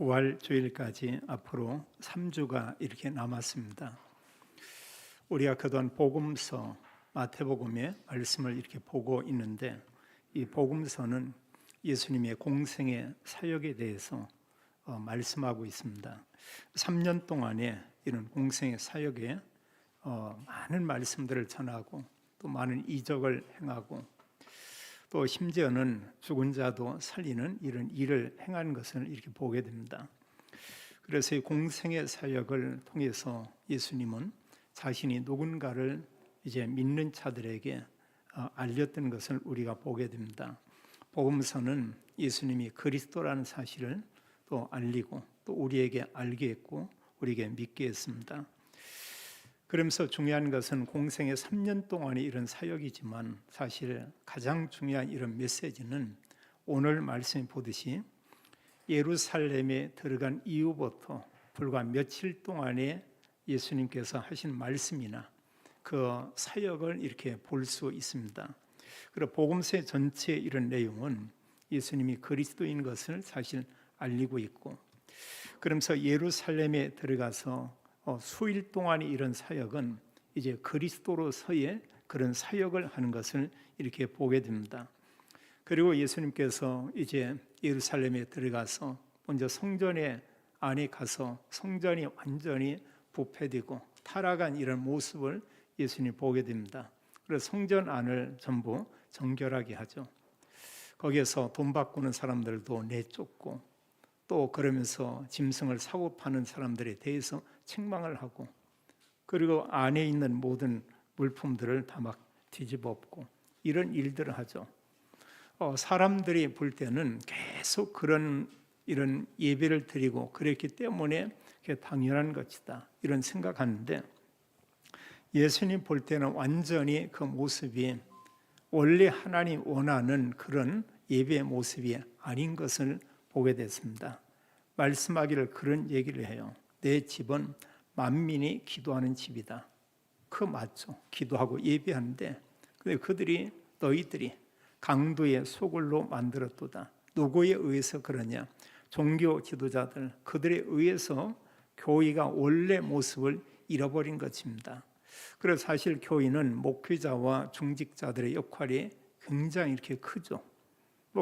부활 주일까지 앞으로 3주가 이렇게 남았습니다. 우리가 그동안 복음서 마태복음의 말씀을 이렇게 보고 있는데, 이 복음서는 예수님의 공생의 사역에 대해서 말씀하고 있습니다. 3년 동안에 이런 공생의 사역에 많은 말씀들을 전하고 또 많은 이적을 행하고 또 심지어는 죽은 자도 살리는 이런 일을 행하는 것을 이렇게 보게 됩니다. 그래서 이 공생의 사역을 통해서 예수님은 자신이 누군가를 이제 믿는 자들에게 알렸던 것을 우리가 보게 됩니다. 복음서는 예수님이 그리스도라는 사실을 또 알리고 또 우리에게 알게 했고 우리에게 믿게 했습니다. 그러면서 중요한 것은 공생의 3년 동안의 이런 사역이지만 사실 가장 중요한 이런 메시지는 오늘 말씀에 보듯이 예루살렘에 들어간 이후부터 불과 며칠 동안에 예수님께서 하신 말씀이나 그 사역을 이렇게 볼 수 있습니다. 그리고 복음서 전체 이런 내용은 예수님이 그리스도인 것을 사실 알리고 있고, 그러면서 예루살렘에 들어가서 수일 동안의 이런 사역은 이제 그리스도로서의 그런 사역을 하는 것을 이렇게 보게 됩니다. 그리고 예수님께서 이제 예루살렘에 들어가서 먼저 성전에 안에 가서 성전이 완전히 부패되고 타락한 이런 모습을 예수님이 보게 됩니다. 그래서 성전 안을 전부 정결하게 하죠. 거기에서 돈 바꾸는 사람들도 내쫓고 또 그러면서 짐승을 사고 파는 사람들에 대해서 책망을 하고, 그리고 안에 있는 모든 물품들을 다 막 뒤집어 엎고 이런 일들을 하죠. 사람들이 볼 때는 계속 이런 예배를 드리고 그랬기 때문에 그게 당연한 것이다 이런 생각하는데, 예수님 볼 때는 완전히 그 모습이 원래 하나님 원하는 그런 예배의 모습이 아닌 것을 보게 됐습니다. 말씀하기를 그런 얘기를 해요. 내 집은 만민이 기도하는 집이다. 그 맞죠. 기도하고 예배하는데 너희들이 강도의 소굴로 만들었도다. 누구에 의해서 그러냐? 종교 지도자들, 그들에 의해서 교회가 원래 모습을 잃어버린 것입니다. 그래서 사실 교회는 목회자와 중직자들의 역할이 굉장히 이렇게 크죠.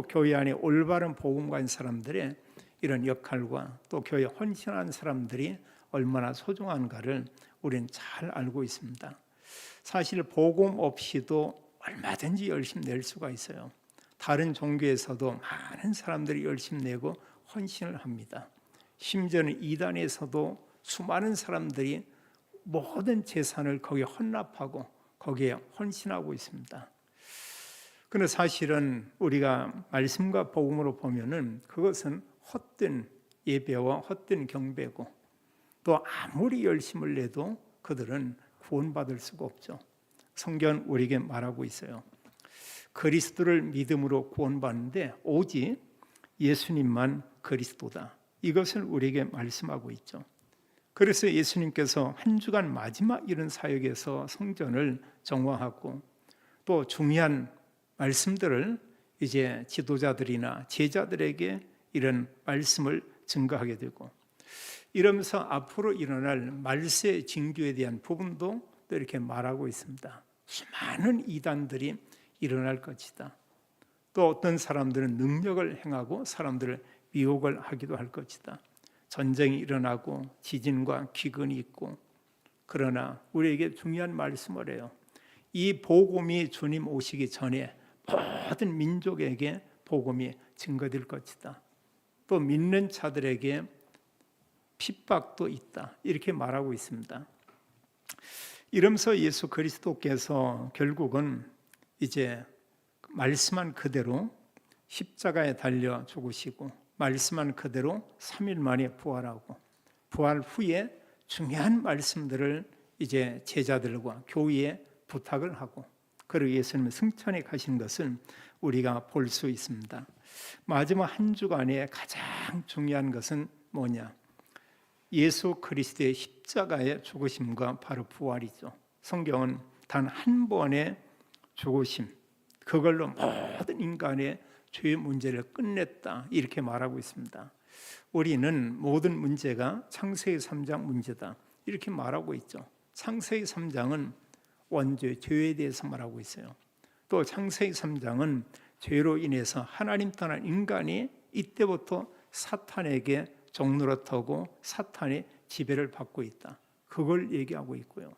교회 안에 올바른 복음 가진 사람들의 이런 역할과 또 교회에 헌신한 사람들이 얼마나 소중한가를 우리는 잘 알고 있습니다. 사실 복음 없이도 얼마든지 열심히 낼 수가 있어요. 다른 종교에서도 많은 사람들이 열심히 내고 헌신을 합니다. 심지어는 이단에서도 수많은 사람들이 모든 재산을 거기에 헌납하고 거기에 헌신하고 있습니다. 그런데 사실은 우리가 말씀과 복음으로 보면은 그것은 헛된 예배와 헛된 경배고, 또 아무리 열심을 내도 그들은 구원받을 수가 없죠. 성경은 우리에게 말하고 있어요. 그리스도를 믿음으로 구원받는데 오직 예수님만 그리스도다. 이것을 우리에게 말씀하고 있죠. 그래서 예수님께서 한 주간 마지막 이런 사역에서 성전을 정화하고 또 중요한 말씀들을 이제 지도자들이나 제자들에게 이런 말씀을 증거하게 되고, 이러면서 앞으로 일어날 말세 징조에 대한 부분도 또 이렇게 말하고 있습니다. 수많은 이단들이 일어날 것이다. 또 어떤 사람들은 능력을 행하고 사람들을 미혹을 하기도 할 것이다. 전쟁이 일어나고 지진과 기근이 있고, 그러나 우리에게 중요한 말씀을 해요. 이 복음이 주님 오시기 전에 모든 민족에게 복음이 증거될 것이다. 또 믿는 자들에게 핍박도 있다. 이렇게 말하고 있습니다. 이러면서 예수 그리스도께서 결국은 이제 말씀한 그대로 십자가에 달려 죽으시고 말씀한 그대로 3일 만에 부활하고, 부활 후에 중요한 말씀들을 이제 제자들과 교회에 부탁을 하고, 그리고 예수님은 승천해 가신 것을 우리가 볼 수 있습니다. 마지막 한 주간에 가장 중요한 것은 뭐냐? 예수 그리스도의 십자가의 죽으심과 바로 부활이죠. 성경은 단 한 번의 죽으심, 그걸로 모든 인간의 죄의 문제를 끝냈다 이렇게 말하고 있습니다. 우리는 모든 문제가 창세기 3장 문제다 이렇게 말하고 있죠. 창세기 3장은 원죄, 죄에 대해서 말하고 있어요. 또 창세기 3장은 죄로 인해서 하나님 떠난 인간이 이때부터 사탄에게 종노릇하고 사탄의 지배를 받고 있다. 그걸 얘기하고 있고요.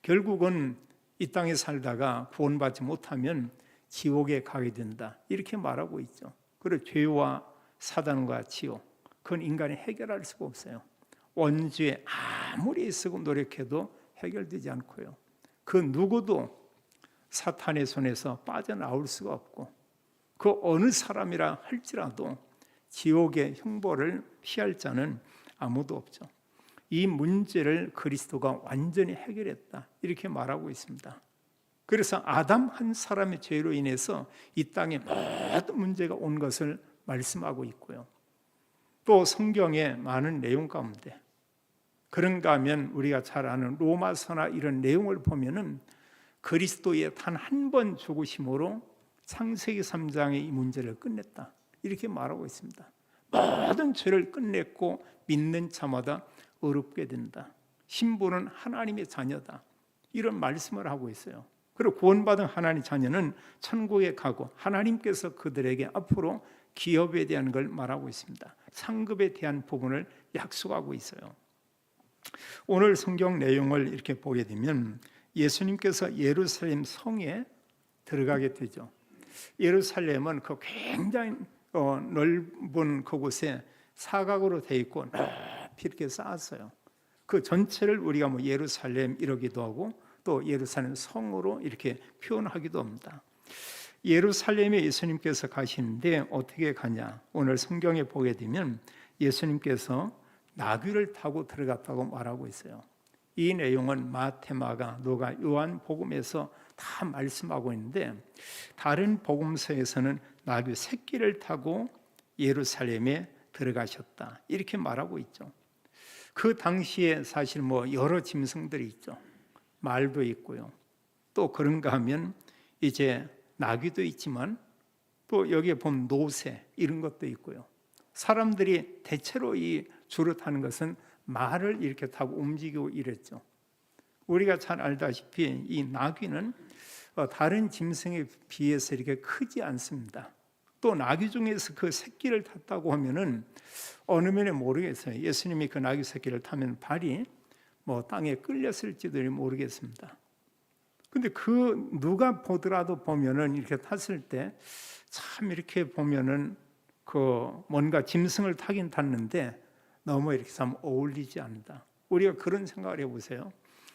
결국은 이 땅에 살다가 구원받지 못하면 지옥에 가게 된다. 이렇게 말하고 있죠. 그리고 죄와 사단과 지옥, 그건 인간이 해결할 수가 없어요. 원죄 아무리 쓰고 노력해도 해결되지 않고요. 그 누구도 사탄의 손에서 빠져나올 수가 없고 그 어느 사람이라 할지라도 지옥의 형벌을 피할 자는 아무도 없죠. 이 문제를 그리스도가 완전히 해결했다 이렇게 말하고 있습니다. 그래서 아담 한 사람의 죄로 인해서 이 땅에 모든 문제가 온 것을 말씀하고 있고요. 또 성경의 많은 내용 가운데 그런가 하면 우리가 잘 아는 로마서나 이런 내용을 보면은 그리스도의 단 한 번 죽으심으로 창세기 3장의 이 문제를 끝냈다 이렇게 말하고 있습니다. 모든 죄를 끝냈고 믿는 자마다 의롭게 된다. 신부는 하나님의 자녀다 이런 말씀을 하고 있어요. 그리고 구원받은 하나님의 자녀는 천국에 가고 하나님께서 그들에게 앞으로 기업에 대한 걸 말하고 있습니다. 상급에 대한 부분을 약속하고 있어요. 오늘 성경 내용을 이렇게 보게 되면 예수님께서 예루살렘 성에 들어가게 되죠. 예루살렘은 그 굉장히 넓은 그곳에 사각으로 되어 있고 높이 이렇게 쌓았어요. 그 전체를 우리가 뭐 예루살렘 이러기도 하고 또 예루살렘 성으로 이렇게 표현하기도 합니다. 예루살렘에 예수님께서 가시는데 어떻게 가냐? 오늘 성경에 보게 되면 예수님께서 나귀를 타고 들어갔다고 말하고 있어요. 이 내용은 마태, 마가, 누가, 요한 복음에서 다 말씀하고 있는데 다른 복음서에서는 나귀 새끼를 타고 예루살렘에 들어가셨다 이렇게 말하고 있죠. 그 당시에 사실 뭐 여러 짐승들이 있죠. 말도 있고요. 또 그런가 하면 이제 나귀도 있지만 또 여기에 보면 노새 이런 것도 있고요. 사람들이 대체로 이 주로 타는 것은 말을 이렇게 타고 움직이고 이랬죠. 우리가 잘 알다시피 이 나귀는 다른 짐승에 비해서 이렇게 크지 않습니다. 또 나귀 중에서 그 새끼를 탔다고 하면은 어느 면에 모르겠어요. 예수님이 그 나귀 새끼를 타면 발이 뭐 땅에 끌렸을지도 모르겠습니다. 근데 그 누가 보더라도 보면은 이렇게 탔을 때 참 이렇게 보면은 그 뭔가 짐승을 타긴 탔는데 너무 이렇게 참 어울리지 않는다. 우리가 그런 생각을 해보세요.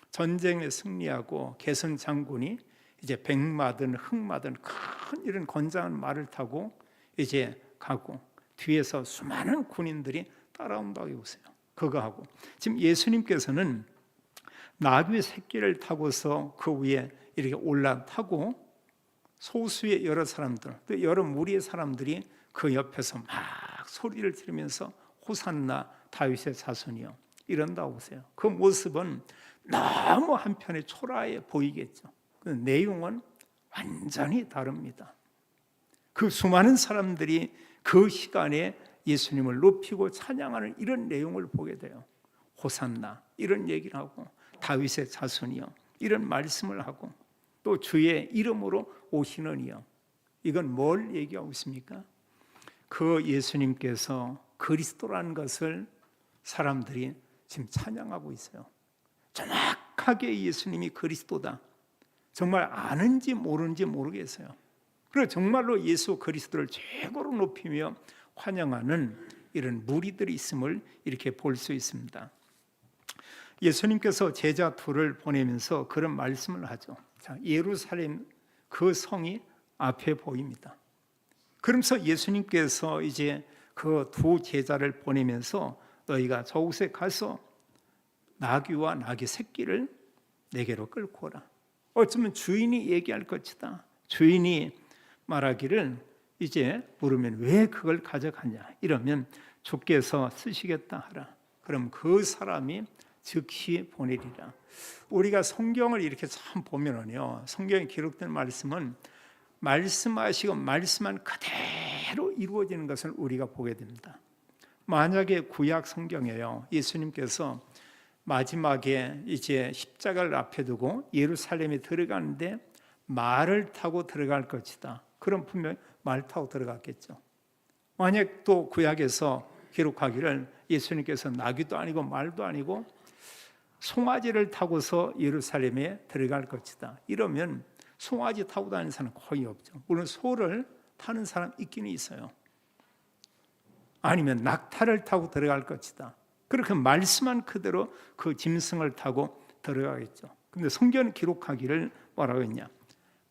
전쟁에 승리하고 개선 장군이 이제 백마든 흑마든 큰 이런 건장한 말을 타고 이제 가고 뒤에서 수많은 군인들이 따라온다고 해보세요. 그거 하고 지금 예수님께서는 나귀 새끼를 타고서 그 위에 이렇게 올라타고 소수의 여러 사람들 또 여러 무리의 사람들이 그 옆에서 막 소리를 지르면서 호산나 다윗의 자손이요 이런다고 보세요. 그 모습은 너무 한편에 초라해 보이겠죠. 그 내용은 완전히 다릅니다. 그 수많은 사람들이 그 시간에 예수님을 높이고 찬양하는 이런 내용을 보게 돼요. 호산나 이런 얘기를 하고 다윗의 자손이요 이런 말씀을 하고 또 주의 이름으로 오시는 이요. 이건 뭘 얘기하고 있습니까? 그 예수님께서 그리스도라는 것을 사람들이 지금 찬양하고 있어요. 정확하게 예수님이 그리스도다. 정말 아는지 모르는지 모르겠어요. 그리고 정말로 예수 그리스도를 최고로 높이며 환영하는 이런 무리들이 있음을 이렇게 볼 수 있습니다. 예수님께서 제자 둘을 보내면서 그런 말씀을 하죠. 자, 예루살렘 그 성이 앞에 보입니다. 그러면서 예수님께서 이제 그 두 제자를 보내면서 너희가 저곳에 가서 나귀와 나귀 새끼를 내게로 끌고 오라. 어쩌면 주인이 얘기할 것이다. 주인이 말하기를 이제 물으면 왜 그걸 가져가냐 이러면 주께서 쓰시겠다 하라. 그럼 그 사람이 즉시 보내리라. 우리가 성경을 이렇게 참 보면은요, 성경에 기록된 말씀은 말씀하시고 말씀한 그대로 이루어지는 것을 우리가 보게 됩니다. 만약에 구약 성경에요, 예수님께서 마지막에 이제 십자가를 앞에 두고 예루살렘에 들어가는데 말을 타고 들어갈 것이다, 그럼 분명히 말 타고 들어갔겠죠. 만약 또 구약에서 기록하기를 예수님께서 나귀도 아니고 말도 아니고 송아지를 타고서 예루살렘에 들어갈 것이다, 이러면 송아지 타고 다니는 사람은 거의 없죠. 물론 소를 타는 사람 있기는 있어요. 아니면 낙타를 타고 들어갈 것이다, 그렇게 말씀한 그대로 그 짐승을 타고 들어가겠죠. 근데 성경은 기록하기를 뭐라고 했냐,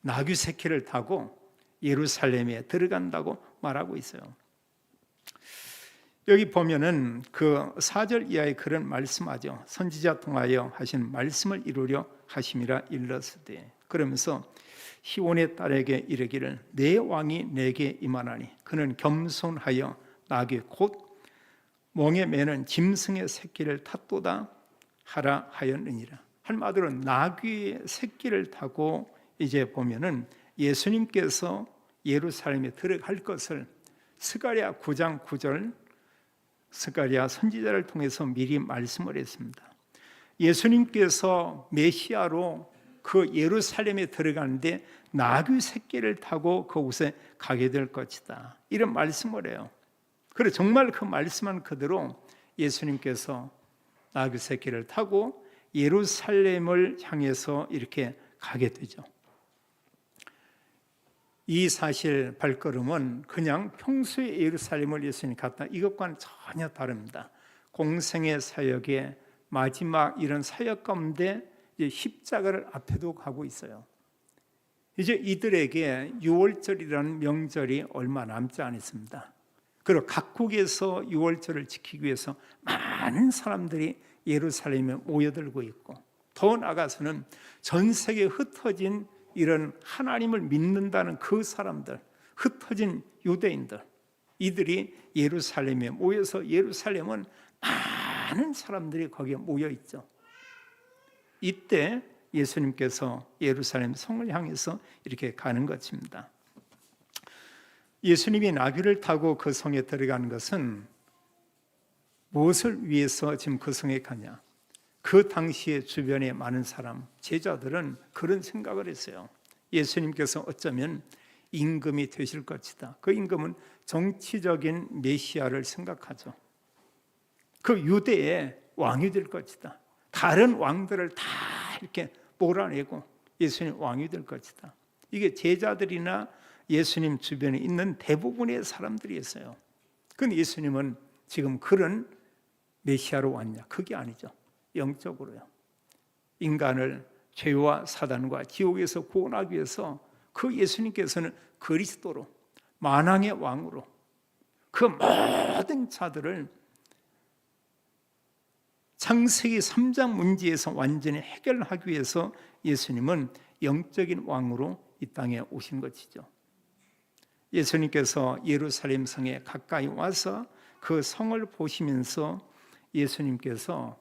나귀 새끼를 타고 예루살렘에 들어간다고 말하고 있어요. 여기 보면은 그 4절 이하에 그런 말씀하죠. 선지자 통하여 하신 말씀을 이루려 하심이라 일렀으되, 그러면서 시온의 딸에게 이르기를 내 왕이 내게 임하나니 그는 겸손하여 나귀 곧 멍에 매는 짐승의 새끼를 탔도다 하라 하였느니라. 한마디로 나귀의 새끼를 타고 이제 보면은 예수님께서 예루살렘에 들어갈 것을 스가랴 9장 9절 스가랴 선지자를 통해서 미리 말씀을 했습니다. 예수님께서 메시아로 그 예루살렘에 들어가는데 나귀 새끼를 타고 그곳에 가게 될 것이다, 이런 말씀을 해요. 그래, 정말 그 말씀한 그대로 예수님께서 나귀 새끼를 타고 예루살렘을 향해서 이렇게 가게 되죠. 이 사실 발걸음은 그냥 평소에 예루살렘을 예수님이 갔다, 이것과는 전혀 다릅니다. 공생의 사역의 마지막 이런 사역 가운데 이제 십자가를 앞에 두고 가고 있어요. 이제 이들에게 유월절이라는 명절이 얼마 남지 않았습니다. 그리고 각국에서 유월절을 지키기 위해서 많은 사람들이 예루살렘에 모여들고 있고, 더 나아가서는 전 세계에 흩어진 이런 하나님을 믿는다는 그 사람들, 흩어진 유대인들, 이들이 예루살렘에 모여서 예루살렘은 많은 사람들이 거기에 모여 있죠. 이때 예수님께서 예루살렘 성을 향해서 이렇게 가는 것입니다. 예수님이 나귀를 타고 그 성에 들어가는 것은 무엇을 위해서 지금 그 성에 가냐? 그 당시에 주변에 많은 사람, 제자들은 그런 생각을 했어요. 예수님께서 어쩌면 임금이 되실 것이다. 그 임금은 정치적인 메시아를 생각하죠. 그 유대의 왕이 될 것이다. 다른 왕들을 다 이렇게 몰아내고 예수님 왕이 될 것이다. 이게 제자들이나 예수님 주변에 있는 대부분의 사람들이었어요. 그런데 예수님은 지금 그런 메시아로 왔냐? 그게 아니죠. 영적으로요. 인간을 죄와 사단과 지옥에서 구원하기 위해서 그 예수님께서는 그리스도로, 만왕의 왕으로 그 모든 자들을 창세기 3장 문제에서 완전히 해결하기 위해서 예수님은 영적인 왕으로 이 땅에 오신 것이죠. 예수님께서 예루살렘 성에 가까이 와서 그 성을 보시면서 예수님께서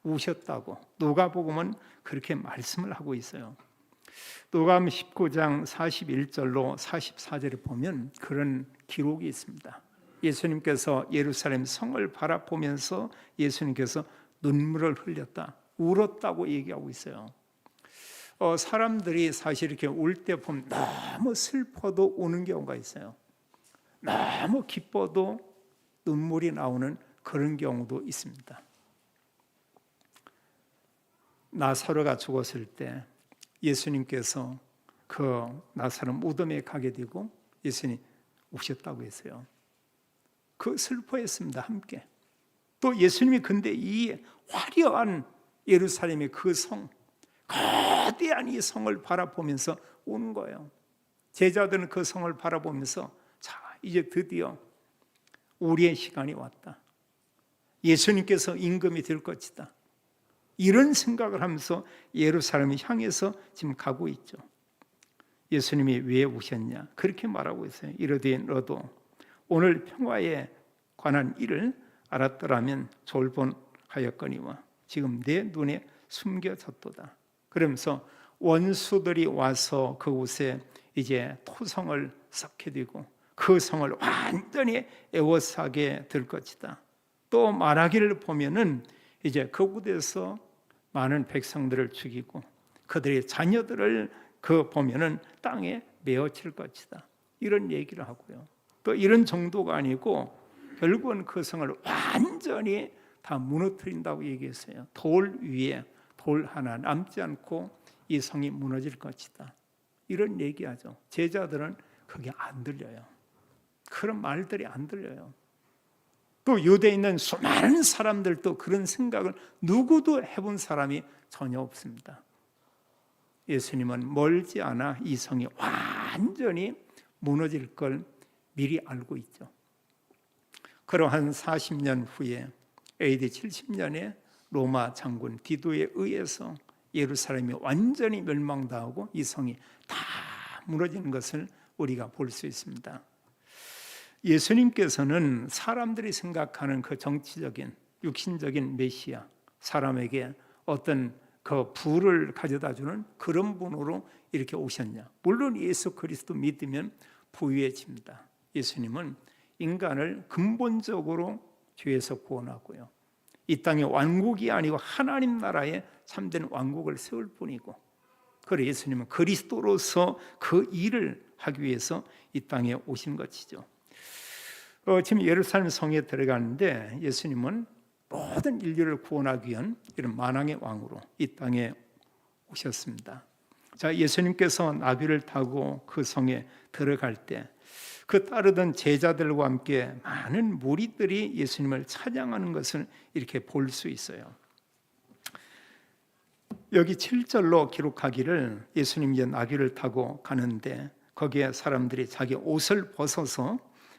우셨다고 누가복음은 그렇게 말씀을 하고 있어요. 누가복음 19장 41절로 44절에 보면 그런 기록이 있습니다. 예수님께서 예루살렘 성을 바라보면서 예수님께서 눈물을 흘렸다, 울었다고 얘기하고 있어요. 사람들이 사실 이렇게 울 때 보면 너무 슬퍼도 우는 경우가 있어요. 너무 기뻐도 눈물이 나오는 그런 경우도 있습니다. 나사로가 죽었을 때 예수님께서 그 나사로 무덤에 가게 되고 예수님이 우셨다고 했어요. 그 슬퍼했습니다, 함께. 또 예수님이 근데 이 화려한 예루살렘의 그 성, 거대한 이 성을 바라보면서 우는 거예요. 제자들은 그 성을 바라보면서 자, 이제 드디어 우리의 시간이 왔다. 예수님께서 임금이 될 것이다. 이런 생각을 하면서 예루살렘을 향해서 지금 가고 있죠. 예수님이 왜 우셨냐? 그렇게 말하고 있어요. 이르되 너도 오늘 평화에 관한 일을 알았더라면 졸본하였거니와 지금 내 눈에 숨겨졌도다. 그러면서 원수들이 와서 그곳에 이제 토성을 쌓게 되고 그 성을 완전히 에워싸게 될 것이다. 또 말하기를 보면은 이제 그곳에서 많은 백성들을 죽이고 그들의 자녀들을 보면은 땅에 메어칠 것이다, 이런 얘기를 하고요. 또 이런 정도가 아니고 결국은 그 성을 완전히 다 무너뜨린다고 얘기했어요. 돌 위에 돌 하나 남지 않고 이 성이 무너질 것이다, 이런 얘기하죠. 제자들은 그게 안 들려요. 그런 말들이 안 들려요. 또 유대에 있는 수많은 사람들도 그런 생각을 누구도 해본 사람이 전혀 없습니다. 예수님은 멀지 않아 이 성이 완전히 무너질 걸 미리 알고 있죠. 그러한 40년 후에 AD 70년에 로마 장군 디도에 의해서 예루살렘이 완전히 멸망당하고 이 성이 다 무너지는 것을 우리가 볼 수 있습니다. 예수님께서는 사람들이 생각하는 그 정치적인 육신적인 메시아, 사람에게 어떤 그 부를 가져다주는 그런 분으로 이렇게 오셨냐? 물론 예수 그리스도 믿으면 부유해집니다. 예수님은 인간을 근본적으로 죄에서 구원하고요, 이 땅의 왕국이 아니고 하나님 나라의 참된 왕국을 세울 뿐이고, 그래서 예수님은 그리스도로서 그 일을 하기 위해서 이 땅에 오신 것이죠. 지금 예루살렘 성에 들어가는데 예수님은 모든 인류를 구원하기 위한 이런 만왕의 왕으로 이 땅에 오셨습니다. 자, 예수님께서 나귀를 타고 그 성에 들어갈 때 그 따르던 제자들과 함께 많은 무리들이 예수님을 찬양하는 것을 이렇게 볼 수 있어요. 여기 7절로 기록하기를 예수님이 이제 나귀를 타고 가는데 거기에 사람들이 자기 옷을 벗어서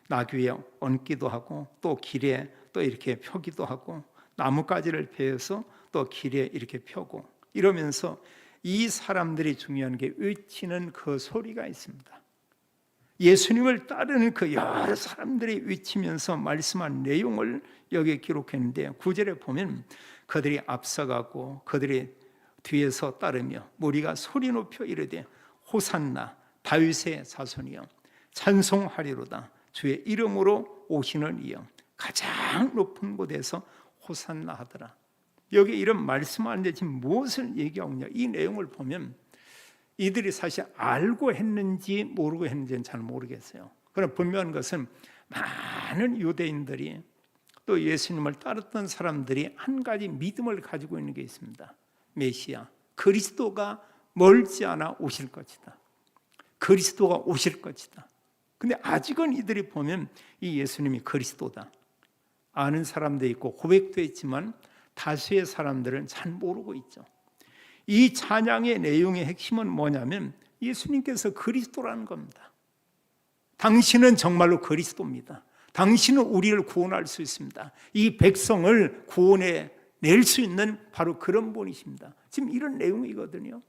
나귀 위에 얹기도 하고 또 길에 또 이렇게 펴기도 하고 나뭇가지를 베어서 또 길에 이렇게 펴고 이러면서 이 사람들이 중요한 게 외치는 그 소리가 있습니다. 예수님을 따르는 그 여러 사람들이 외치면서 말씀한 내용을 여기에 기록했는데 9절에 보면 그들이 앞서가고 그들이 뒤에서 따르며 무리가 소리 높여 이르되 호산나 다윗의 자손이여 찬송하리로다 주의 이름으로 오시는 이여 가장 높은 곳에서 호산나 하더라. 여기 이런 말씀하는데 지금 무엇을 얘기하고 있냐? 이 내용을 보면 이들이 사실 알고 했는지 모르고 했는지는 잘 모르겠어요. 그러나 분명한 것은 많은 유대인들이 또 예수님을 따랐던 사람들이 한 가지 믿음을 가지고 있는 게 있습니다. 메시아, 그리스도가 멀지 않아 오실 것이다. 그리스도가 오실 것이다. 근데 아직은 이들이 보면 이 예수님이 그리스도다 아는 사람도 있고 고백도 있지만 다수의 사람들은 잘 모르고 있죠. 이 찬양의 내용의 핵심은 뭐냐면 예수님께서 그리스도라는 겁니다. 당신은 정말로 그리스도입니다. 당신은 우리를 구원할 수 있습니다. 이 백성을 구원해 낼 수 있는 바로 그런 분이십니다. 지금 이런 내용이거든요.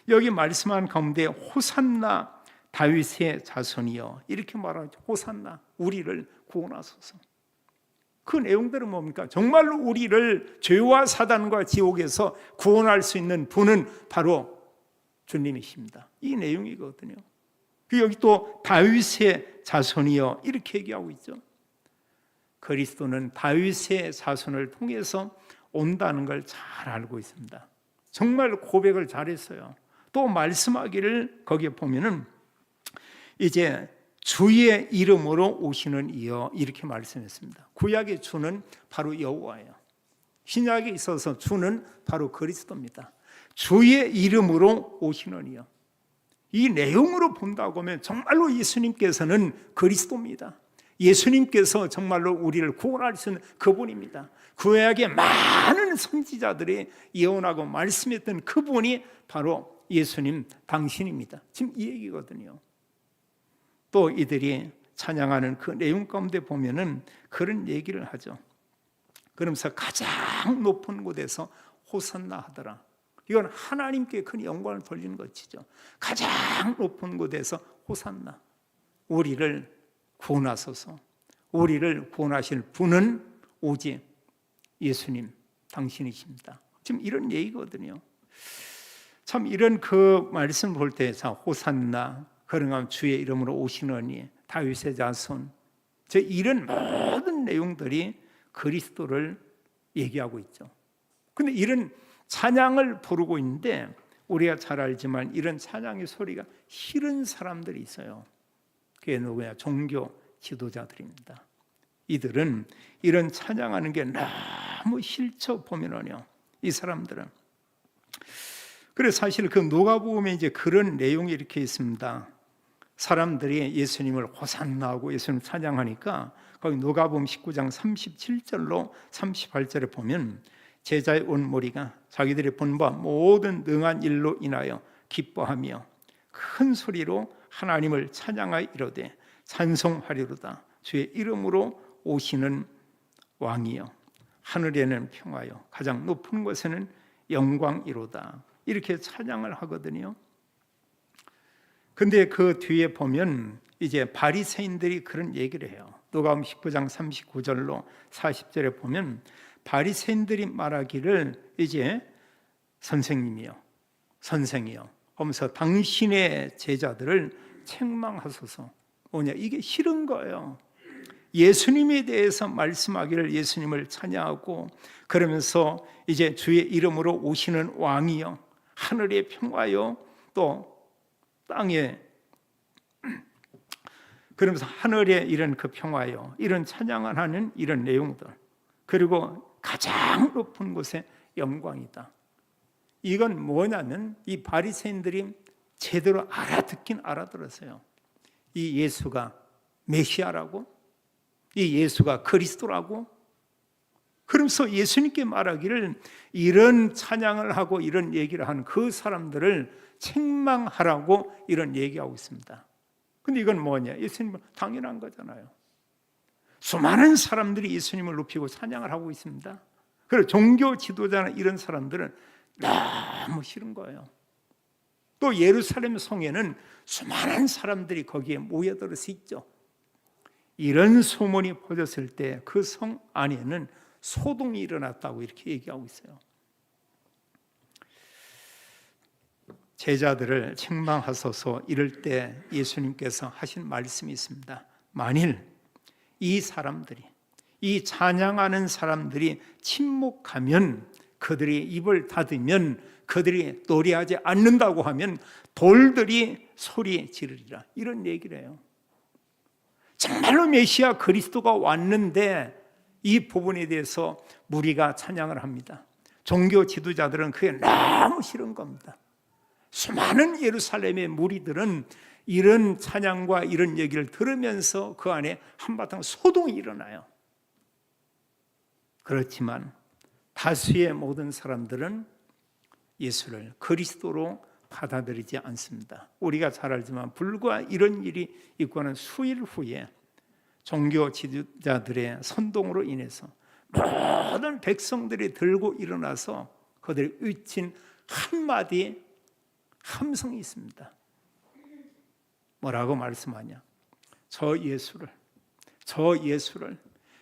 여기 말씀한 가운데 호산나 다윗의 자손이여 이렇게 말하죠. 호산나 우리를 구원하소서. 그 내용들은 뭡니까? 정말로 우리를 죄와 사단과 지옥에서 구원할 수 있는 분은 바로 주님이십니다. 이 내용이거든요. 여기 또 다윗의 자손이여 이렇게 얘기하고 있죠. 그리스도는 다윗의 자손을 통해서 온다는 걸 잘 알고 있습니다. 정말 고백을 잘했어요. 또 말씀하기를 거기에 보면은 이제 주의 이름으로 오시는 이여 이렇게 말씀했습니다. 구약의 주는 바로 여호와예요. 신약에 있어서 주는 바로 그리스도입니다. 주의 이름으로 오시는 이여. 이 내용으로 본다고 하면 정말로 예수님께서는 그리스도입니다. 예수님께서 정말로 우리를 구원할 수 있는 그분입니다. 구약의 많은 선지자들이 예언하고 말씀했던 그분이 바로 예수님 당신입니다. 지금 이 얘기거든요. 또 이들이 찬양하는 그 내용 가운데 보면은 그런 얘기를 하죠. 그러면서 가장 높은 곳에서 호산나 하더라. 이건 하나님께 큰 영광을 돌리는 것이죠. 가장 높은 곳에서 호산나. 우리를 구원하소서. 우리를 구원하실 분은 오직 예수님 당신이십니다. 지금 이런 얘기거든요. 참 이런 그 말씀 볼 때 자 호산나 그러면 주의 이름으로 오시느니 다윗의 자손 저 이런 모든 내용들이 그리스도를 얘기하고 있죠. 근데 이런 찬양을 부르고 있는데 우리가 잘 알지만 이런 찬양의 소리가 싫은 사람들이 있어요. 그게 누구야? 종교 지도자들입니다. 이들은 이런 찬양하는 게 너무 싫죠. 보면은요, 이 사람들은. 그래서 사실 그 누가복음에 이제 그런 내용이 이렇게 있습니다. 사람들이 예수님을 호산나하고 예수님 찬양하니까 거기 누가복음 19장 37절로 38절에 보면 제자의 온 무리가 자기들이 본 바 모든 능한 일로 인하여 기뻐하며 큰 소리로 하나님을 찬양하여 이르되 찬송하리로다. 주의 이름으로 오시는 왕이여, 하늘에는 평화여, 가장 높은 곳에는 영광이로다. 이렇게 찬양을 하거든요. 근데 그 뒤에 보면 이제 바리새인들이 그런 얘기를 해요. 누가복음 19장 39절로 40절에 보면 바리새인들이 말하기를 이제 선생님이요, 선생이요 하면서 당신의 제자들을 책망하소서. 뭐냐, 이게 싫은 거예요. 예수님에 대해서 말씀하기를 예수님을 찬양하고 그러면서 이제 주의 이름으로 오시는 왕이요, 하늘의 평화요, 또 땅에 그러면서 하늘에 이런 그 평화요, 이런 찬양을 하는 이런 내용들, 그리고 가장 높은 곳에 영광이다. 이건 뭐냐면 이 바리새인들이 제대로 알아듣긴 알아들었어요. 이 예수가 메시아라고, 이 예수가 그리스도라고. 그러면서 예수님께 말하기를 이런 찬양을 하고 이런 얘기를 하는 그 사람들을 책망하라고 이런 얘기하고 있습니다. 근데 이건 뭐냐? 예수님은 당연한 거잖아요. 수많은 사람들이 예수님을 높이고 찬양을 하고 있습니다. 그리고 종교 지도자나 이런 사람들은 너무 싫은 거예요. 또 예루살렘 성에는 수많은 사람들이 거기에 모여들어서 있죠. 이런 소문이 퍼졌을 때 그 성 안에는 소동이 일어났다고 이렇게 얘기하고 있어요. 제자들을 책망하소서 이럴 때 예수님께서 하신 말씀이 있습니다. 만일 이 사람들이, 이 찬양하는 사람들이 침묵하면, 그들이 입을 닫으면, 그들이 노래하지 않는다고 하면 돌들이 소리 지르리라, 이런 얘기를 해요. 정말로 메시아 그리스도가 왔는데 이 부분에 대해서 무리가 찬양을 합니다. 종교 지도자들은 그게 너무 싫은 겁니다. 수많은 예루살렘의 무리들은 이런 찬양과 이런 얘기를 들으면서 그 안에 한바탕 소동이 일어나요. 그렇지만 다수의 모든 사람들은 예수를 그리스도로 받아들이지 않습니다. 우리가 잘 알지만 불과 이런 일이 있고는 수일 후에 종교 지도자들의 선동으로 인해서 모든 백성들이 들고 일어나서 그들이 외친 한마디 함성이 있습니다. 뭐라고 말씀하냐? 저 예수를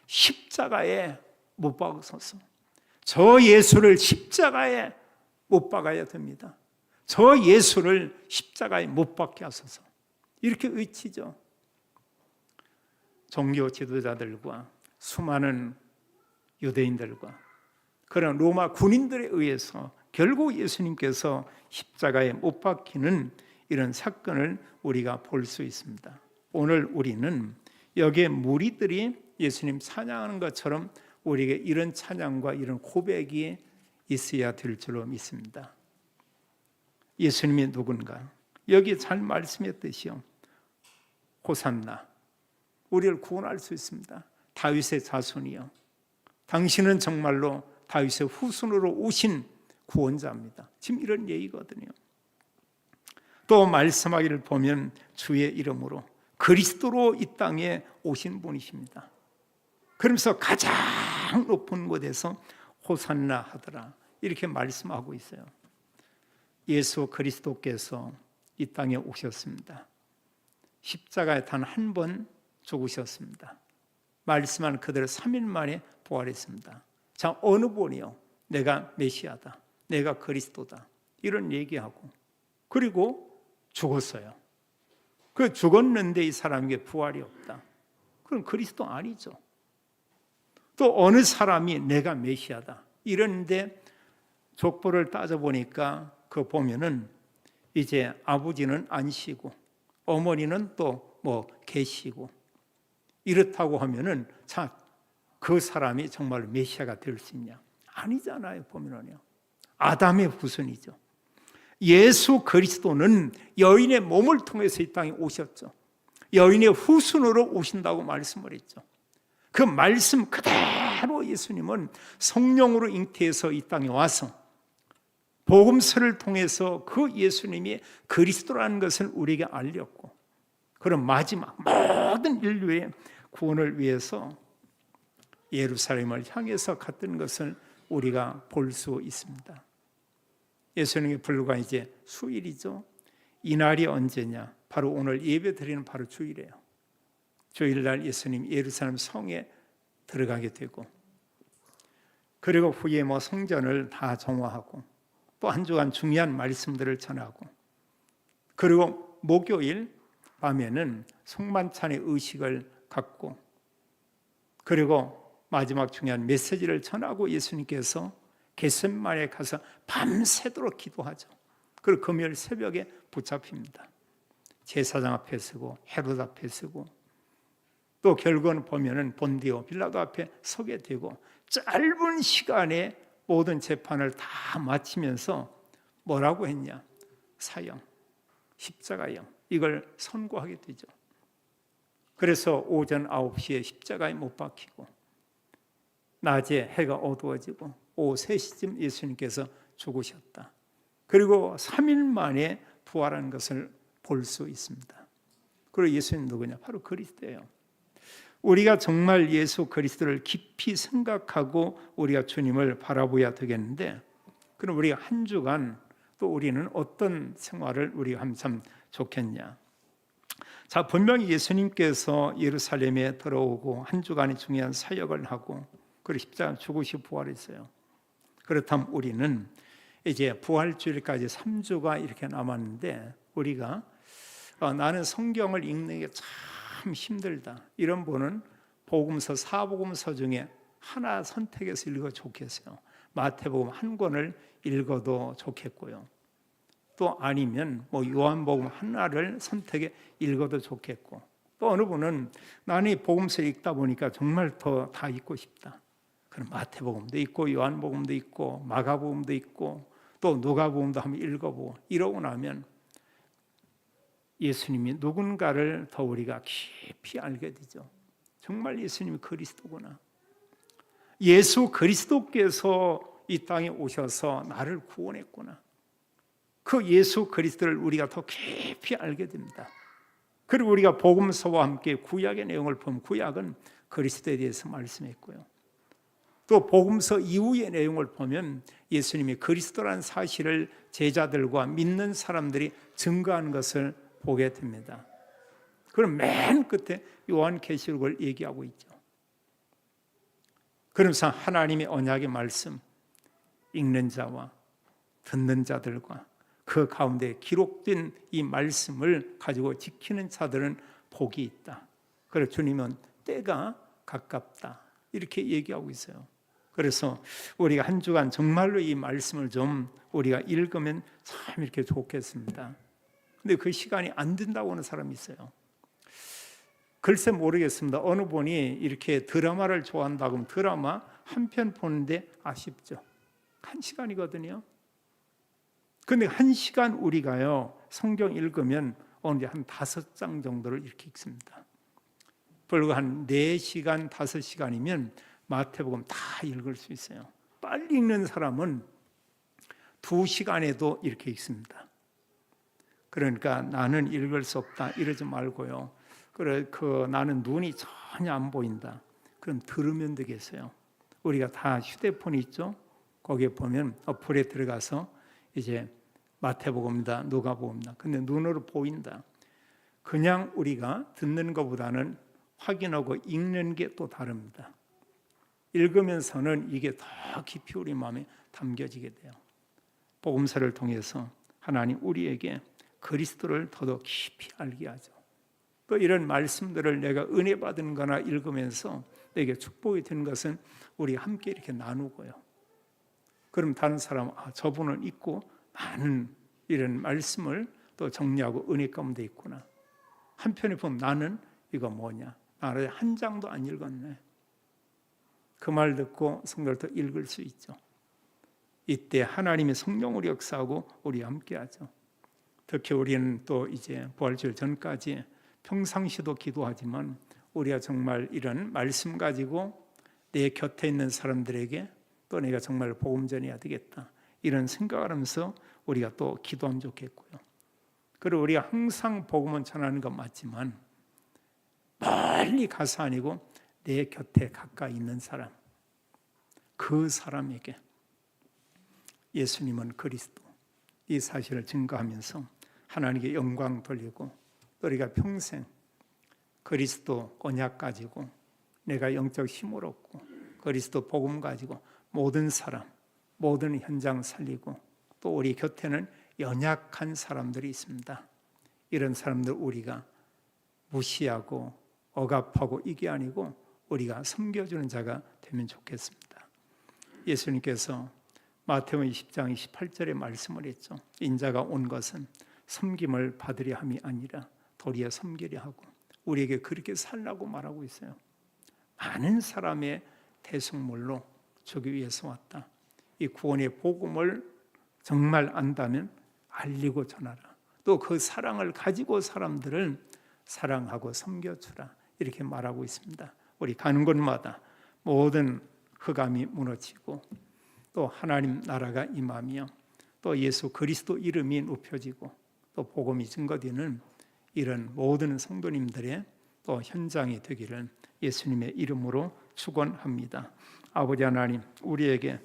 십자가에 못 박으소서. 저 예수를 십자가에 못 박아야 됩니다. 저 예수를 십자가에 못 박게 하소서. 이렇게 외치죠. 종교 지도자들과 수많은 유대인들과 그런 로마 군인들에 의해서 결국 예수님께서 십자가에 못 박히는 이런 사건을 우리가 볼 수 있습니다. 오늘 우리는 여기에 무리들이 예수님 찬양하는 것처럼 우리에게 이런 찬양과 이런 고백이 있어야 될 줄로 믿습니다. 예수님이 누군가? 여기 잘 말씀했듯이요, 호산나, 우리를 구원할 수 있습니다. 다윗의 자손이요, 당신은 정말로 다윗의 후손으로 오신 구원자입니다. 지금 이런 얘기거든요. 또 말씀하기를 보면 주의 이름으로 그리스도로 이 땅에 오신 분이십니다. 그러면서 가장 높은 곳에서 호산나 하더라, 이렇게 말씀하고 있어요. 예수 그리스도께서 이 땅에 오셨습니다. 십자가에 단 한 번 죽으셨습니다. 말씀한 그대로 3일 만에 부활했습니다. 자, 어느 분이요? 내가 메시아다, 내가 그리스도다, 이런 얘기하고, 그리고 죽었어요. 그 죽었는데 이 사람에게 부활이 없다. 그럼 그리스도 아니죠. 또 어느 사람이 내가 메시아다 이런데 족보를 따져보니까 그 보면은 이제 아버지는 안 쉬고 어머니는 또 뭐 계시고 이렇다고 하면은 자, 그 사람이 정말 메시아가 될 수 있냐? 아니잖아요. 보면은요. 아담의 후손이죠. 예수 그리스도는 여인의 몸을 통해서 이 땅에 오셨죠. 여인의 후손으로 오신다고 말씀을 했죠. 그 말씀 그대로 예수님은 성령으로 잉태해서 이 땅에 와서 복음서를 통해서 그 예수님이 그리스도라는 것을 우리에게 알렸고, 그런 마지막 모든 인류의 구원을 위해서 예루살렘을 향해서 갔던 것을 우리가 볼 수 있습니다. 예수님이 불과 이제 수일이죠. 이날이 언제냐? 바로 오늘 예배 드리는 바로 주일이에요. 주일날 예수님 예루살렘 성에 들어가게 되고, 그리고 후에 뭐 성전을 다 정화하고 또 한 주간 중요한 말씀들을 전하고, 그리고 목요일 밤에는 송만찬의 의식을 갖고, 그리고 마지막 중요한 메시지를 전하고 예수님께서 겟세마네에 가서 밤새도록 기도하죠. 그리고 금요일 새벽에 붙잡힙니다. 제사장 앞에 서고 헤롯 앞에 서고 또 결국은 보면은 본디오 빌라도 앞에 서게 되고, 짧은 시간에 모든 재판을 다 마치면서 뭐라고 했냐? 사형, 십자가형, 이걸 선고하게 되죠. 그래서 오전 9시에 십자가에 못 박히고 낮에 해가 어두워지고 오후 3시쯤 예수님께서 죽으셨다. 그리고 3일 만에 부활한 것을 볼 수 있습니다. 그리고 예수님 누구냐? 바로 그리스도예요. 우리가 정말 예수 그리스도를 깊이 생각하고 우리가 주님을 바라보아야 되겠는데, 그럼 우리가 한 주간 또 우리는 어떤 생활을 우리가 하면 참 좋겠냐? 자, 분명히 예수님께서 예루살렘에 들어오고 한 주간의 중요한 사역을 하고 그리고 십자가 죽으시고 부활했어요. 그렇다면 우리는 이제 부활주일까지 3주가 이렇게 남았는데, 우리가 나는 성경을 읽는 게 참 힘들다 이런 분은 복음서 4복음서 중에 하나 선택해서 읽어 좋겠어요. 마태복음 한 권을 읽어도 좋겠고요. 또 아니면 뭐 요한복음 하나를 선택해 읽어도 좋겠고, 또 어느 분은 나는 이 복음서 읽다 보니까 정말 더 다 읽고 싶다. 그럼 마태복음도 있고 요한복음도 있고 마가복음도 있고 또 누가복음도 한번 읽어보고 이러고 나면 예수님이 누군가를 더 우리가 깊이 알게 되죠. 정말 예수님이 그리스도구나. 예수 그리스도께서 이 땅에 오셔서 나를 구원했구나. 그 예수 그리스도를 우리가 더 깊이 알게 됩니다. 그리고 우리가 복음서와 함께 구약의 내용을 보면 구약은 그리스도에 대해서 말씀했고요. 또 복음서 이후의 내용을 보면 예수님이 그리스도라는 사실을 제자들과 믿는 사람들이 증거하는 것을 보게 됩니다. 그럼 맨 끝에 요한계시록을 얘기하고 있죠. 그러면서 하나님의 언약의 말씀, 읽는 자와 듣는 자들과 그 가운데 기록된 이 말씀을 가지고 지키는 자들은 복이 있다. 그래서 주님은 때가 가깝다 이렇게 얘기하고 있어요. 그래서 우리가 한 주간 정말로 이 말씀을 좀 우리가 읽으면 참 이렇게 좋겠습니다. 근데 그 시간이 안 된다고 하는 사람이 있어요. 글쎄 모르겠습니다. 어느 분이 이렇게 드라마를 좋아한다고 하면 드라마 한 편 보는데 아쉽죠. 1시간이거든요. 근데 1시간 우리가요 성경 읽으면 언제 한 5장 정도를 이렇게 읽습니다. 불과 한 4시간, 5시간이면 마태복음 다 읽을 수 있어요. 빨리 읽는 사람은 2시간에도 이렇게 읽습니다. 그러니까 나는 읽을 수 없다 이러지 말고요. 그래 나는 눈이 전혀 안 보인다. 그럼 들으면 되겠어요. 우리가 다 휴대폰이 있죠. 거기에 보면 어플에 들어가서 이제 마태복음이다, 누가복음이다. 근데 눈으로 보인다. 그냥 우리가 듣는 것보다는 확인하고 읽는 게 또 다릅니다. 읽으면서는 이게 더 깊이 우리 마음에 담겨지게 돼요. 복음서를 통해서 하나님 우리에게 그리스도를 더더 깊이 알게 하죠. 또 이런 말씀들을 내가 은혜 받은 거나 읽으면서 내게 축복이 되는 것은 우리 함께 이렇게 나누고요. 그럼 다른 사람, 저분은 있고 많은 이런 말씀을 또 정리하고 은혜 가운데 있구나. 한편에 보면 나는 이거 뭐냐? 나는 한 장도 안 읽었네. 그 말 듣고 성경을 더 읽을 수 있죠. 이때 하나님의 성령으로 역사하고 우리 함께하죠. 특히 우리는 또 이제 부활주일 전까지 평상시도 기도하지만 우리가 정말 이런 말씀 가지고 내 곁에 있는 사람들에게 또 내가 정말 복음 전해야 되겠다 이런 생각을 하면서 우리가 또 기도하면 좋겠고요. 그리고 우리가 항상 복음은 전하는 건 맞지만 멀리 가서 아니고 내 곁에 가까이 있는 사람, 그 사람에게 예수님은 그리스도 이 사실을 증거하면서 하나님께 영광 돌리고 또 우리가 평생 그리스도 언약 가지고 내가 영적 힘을 얻고 그리스도 복음 가지고 모든 사람, 모든 현장 살리고 또 우리 곁에는 연약한 사람들이 있습니다. 이런 사람들 우리가 무시하고 억압하고 이게 아니고 우리가 섬겨주는 자가 되면 좋겠습니다. 예수님께서 마태복음 20장 28절에 말씀을 했죠. 인자가 온 것은 섬김을 받으려 함이 아니라 도리어 섬기려 하고 우리에게 그렇게 살라고 말하고 있어요. 많은 사람의 대속물로 주기 위해서 왔다. 이 구원의 복음을 정말 안다면 알리고 전하라. 또 그 사랑을 가지고 사람들을 사랑하고 섬겨주라. 이렇게 말하고 있습니다. 우리 가는 곳마다 모든 흑암이 무너지고 또 하나님 나라가 임하며 또 예수 그리스도 이름이 높여지고 또 복음이 증거되는 이런 모든 성도님들의 또 현장이 되기를 예수님의 이름으로 축원합니다. 아버지 하나님, 우리에게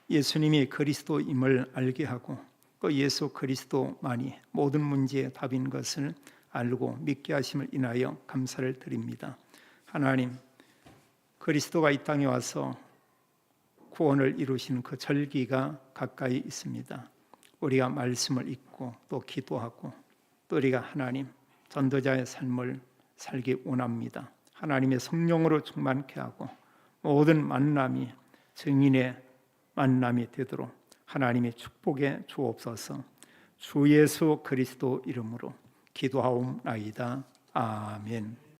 예수님이 그리스도임을 알게 하고 또 예수 그리스도만이 모든 문제의 답인 것을 알고 믿게 하심을 인하여 감사를 드립니다. 하나님, 그리스도가 이 땅에 와서 구원을 이루신 그 절기가 가까이 있습니다. 우리가 말씀을 읽고 또 기도하고 또 우리가 하나님 전도자의 삶을 살기 원합니다. 하나님의 성령으로 충만케 하고 모든 만남이 증인의 만남이 되도록 하나님의 축복에 주옵소서. 주 예수 그리스도 이름으로 기도하옵나이다. 아멘.